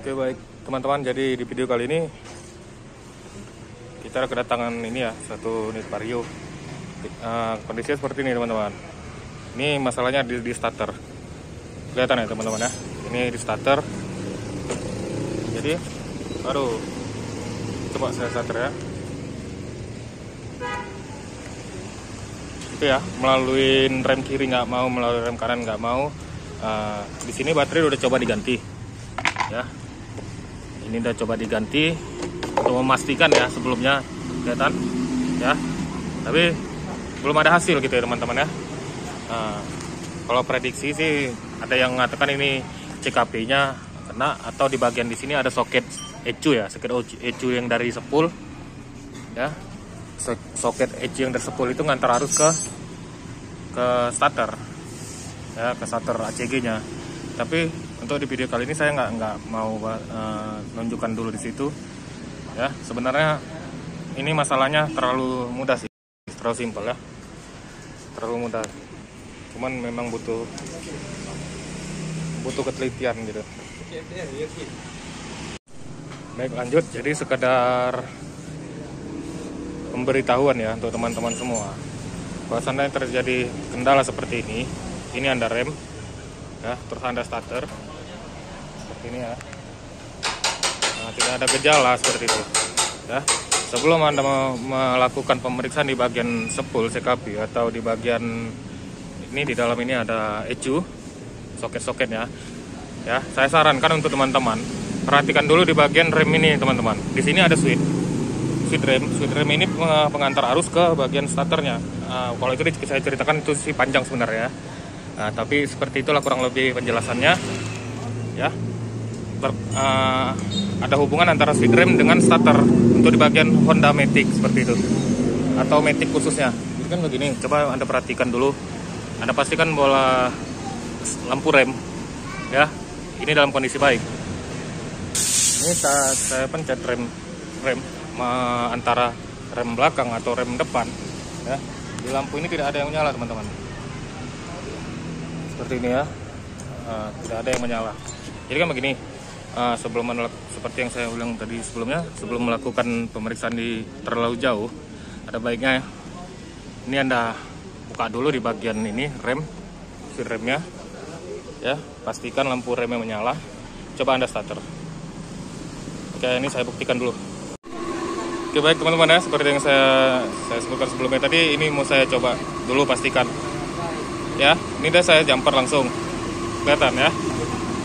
Oke baik teman-teman, jadi di video kali ini kita kedatangan ini ya, satu unit Vario. Kondisinya seperti ini teman-teman. Ini masalahnya di starter. Kelihatan ya teman-teman ya. Ini di starter. Jadi baru coba saya starter ya. Itu ya, melalui rem kiri nggak mau, melalui rem kanan nggak mau. Di sini baterai udah coba diganti ya. Ini udah coba diganti untuk memastikan ya, sebelumnya kelihatan ya, tapi belum ada hasil gitu ya teman-teman ya. Kalau prediksi sih ada yang mengatakan ini CKP-nya kena, atau di bagian di sini ada soket ECU ya, soket ECU yang dari sepul ya. Soket ECU yang dari sepul itu ngantar arus ke starter ya, ke starter ACG-nya. Tapi untuk di video kali ini saya nggak mau nunjukkan dulu di situ ya. Sebenarnya ini masalahnya terlalu mudah sih, terlalu simpel ya, terlalu mudah. Cuman memang butuh ketelitian gitu. Baik, lanjut. Jadi sekedar pemberitahuan ya untuk teman-teman semua, kalau seandainya terjadi kendala seperti ini Anda rem ya, terus Anda starter seperti ini ya. Tidak ada gejala seperti itu ya. Sebelum Anda melakukan pemeriksaan di bagian sepul CKP atau di bagian ini, di dalam ini ada ECU, soket-soketnya ya, saya sarankan untuk teman-teman perhatikan dulu di bagian rem ini teman-teman. Di sini ada switch rem ini pengantar arus ke bagian starternya. Kalau itu saya ceritakan itu sih panjang sebenarnya. Tapi seperti itulah kurang lebih penjelasannya ya. Ada hubungan antara switch rem dengan starter untuk di bagian Honda Matic seperti itu, atau Matic khususnya. Jadi kan begini, coba Anda perhatikan dulu. Anda pastikan bola lampu rem ya, ini dalam kondisi baik. Ini saya pencet rem antara rem belakang atau rem depan ya. Di lampu ini tidak ada yang menyala teman-teman. Seperti ini ya, tidak ada yang menyala. Jadi kan begini, seperti yang saya bilang tadi sebelumnya, sebelum melakukan pemeriksaan terlalu jauh, ada baiknya ini Anda buka dulu di bagian ini switch remnya ya, pastikan lampu remnya menyala. Coba Anda starter. Oke, ini saya buktikan dulu. Oke baik teman-teman ya, seperti yang saya sebutkan sebelumnya tadi, ini mau saya coba dulu pastikan ya. Ini udah saya jumper langsung, kelihatan ya,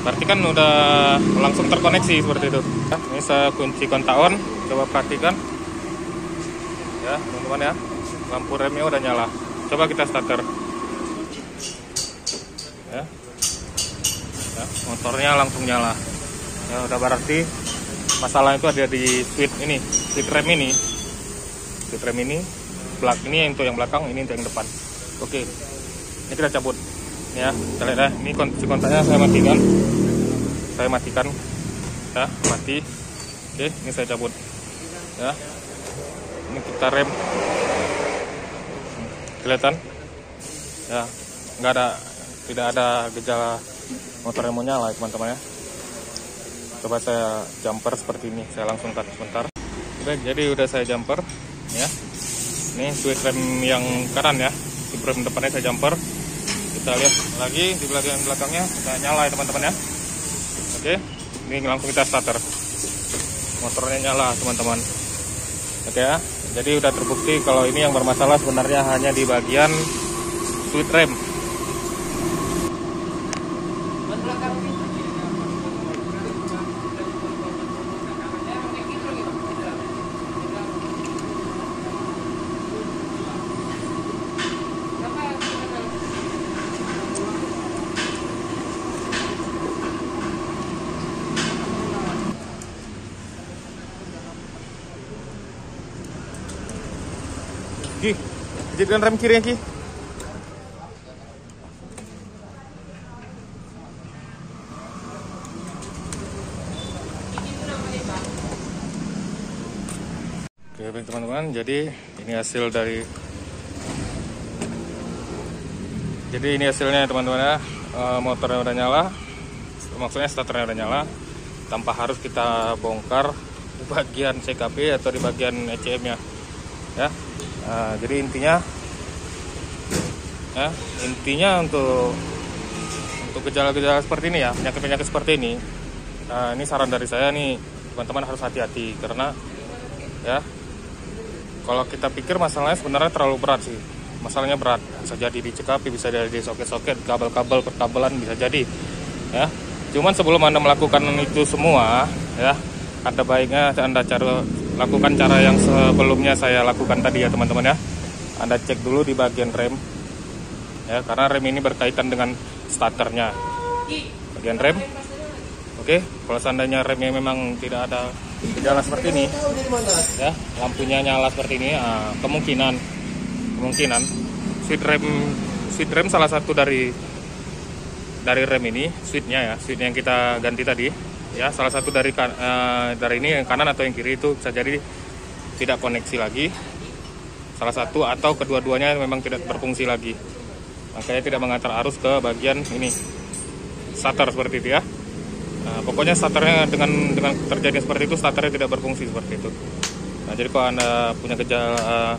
berarti kan udah langsung terkoneksi seperti itu ya. Ini saya kunci kontak on, coba perhatikan ya teman-teman ya, lampu remnya udah nyala. Coba kita starter ya, motornya langsung nyala ya. Udah berarti masalah itu ada di switch rem ini, belak ini untuk yang belakang, ini untuk yang depan. Oke, ini kita cabut ya. Kita lihat ya, ini kunci kontaknya saya matikan ya, mati. Oke, ini saya cabut ya. Ini kita rem, kelihatan ya, tidak ada gejala motor yang mau nyala teman-teman ya. Coba saya jumper seperti ini, saya langsung cut sebentar. Baik, jadi udah saya jumper ya. Ini switch rem yang kanan ya, switch rem depannya saya jumper. Kita lihat lagi di bagian belakangnya sudah nyala ya teman-teman ya. Oke, ini langsung kita starter, motornya nyala teman-teman. Oke ya, jadi udah terbukti kalau ini yang bermasalah sebenarnya hanya di bagian switch rem. Ki, jadikan rem kiri ya Ki. Oke baik teman-teman, jadi ini hasilnya teman-teman ya. Motornya udah nyala, maksudnya starternya udah nyala. tanpa harus kita bongkar di bagian CKP atau di bagian ECM-nya ya. Jadi intinya untuk gejala-gejala seperti ini ya, penyakit-penyakit seperti ini, ini saran dari saya nih, teman-teman harus hati-hati karena ya kalau kita pikir masalahnya sebenarnya terlalu berat sih. Masalahnya berat, bisa jadi di CKP, bisa jadi di soket-soket, kabel-kabel perkabelan bisa jadi ya. Cuman sebelum Anda melakukan itu semua ya, ada baiknya Anda lakukan cara yang sebelumnya saya lakukan tadi ya teman-teman ya. Anda cek dulu di bagian rem ya, karena rem ini berkaitan dengan starternya. Bagian rem. Oke, kalau seandainya remnya memang tidak ada gejala seperti ini ya, lampunya nyala seperti ini, kemungkinan switch rem salah satu dari rem ini, switchnya yang kita ganti tadi ya, salah satu dari ini yang kanan atau yang kiri itu bisa jadi tidak koneksi lagi, salah satu atau kedua-duanya memang tidak berfungsi lagi, makanya tidak mengantar arus ke bagian ini starter seperti itu ya. Pokoknya starternya dengan terjadi seperti itu, starternya tidak berfungsi seperti itu. Nah, jadi kalau Anda punya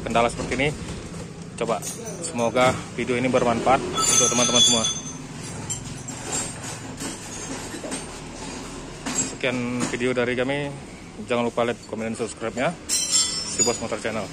kendala seperti ini, coba semoga video ini bermanfaat untuk teman-teman semua. Sekian video dari kami, jangan lupa like, komen, dan subscribe-nya si Bos Motor Channel.